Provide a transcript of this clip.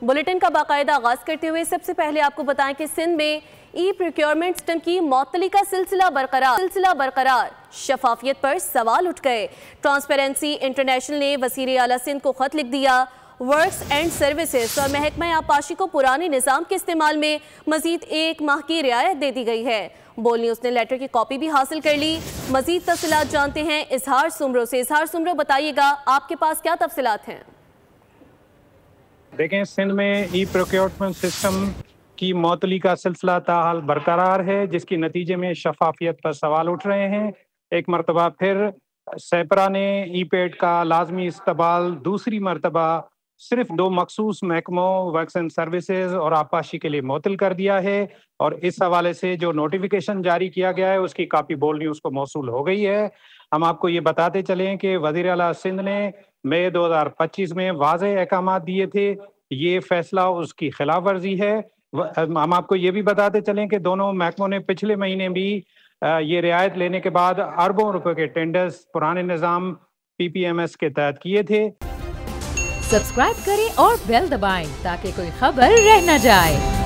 Bulletin का बाकायदा आगाज करते हुए सबसे पहले आपको बताएं कि सिंध में ई प्रोक्योरमेंट सिस्टम की मुअत्तली का सिलसिला बरकरार। शफाफियत पर सवाल उठ गए। ट्रांसपेरेंसी इंटरनेशनल ने वज़ीर आला सिंध को खत लिख दिया। वर्क्स एंड सर्विसेज और महकमा आबपाशी को पुराने निज़ाम के इस्तेमाल में मजीद 1 माह की रियायत दे दी गई है। बोल न्यूज़ ने लेटर की कॉपी भी हासिल कर ली। मजीद तफसीलात जानते हैं इजहार सुमरो से। इजहार सुमरो, बताइएगा आपके पास क्या तफसीलात हैं? देखें, सिंध में ई प्रोक्योरमेंट सिस्टम की मुअत्तली का सिलसिला ताहाल बरकरार है, जिसके नतीजे में शफाफियत पर सवाल उठ रहे हैं। एक मरतबा फिर सेपरा ने ई पेड का लाजमी इस्तेमाल दूसरी मरतबा सिर्फ 2 मखसूस महकमों वर्क्स एंड सर्विसेज और आबपाशी के लिए मुअत्तल कर दिया है, और इस हवाले से जो नोटिफिकेशन जारी किया गया है उसकी कापी बोल न्यूज़ को मौसूल हो गई है। हम आपको ये बताते चलें कि वज़ीर आला सिंध ने मई 2025 में वाज़ेह अहकामात दिए थे। ये फैसला उसकी खिलाफ वर्जी है। हम आपको ये भी बताते चलें कि दोनों महकमों ने पिछले महीने भी ये रियायत लेने के बाद अरबों रुपए के टेंडर्स पुराने निज़ाम PPMS के तहत किए थे। सब्सक्राइब करें और बेल दबाएं ताकि कोई खबर रह न जाए।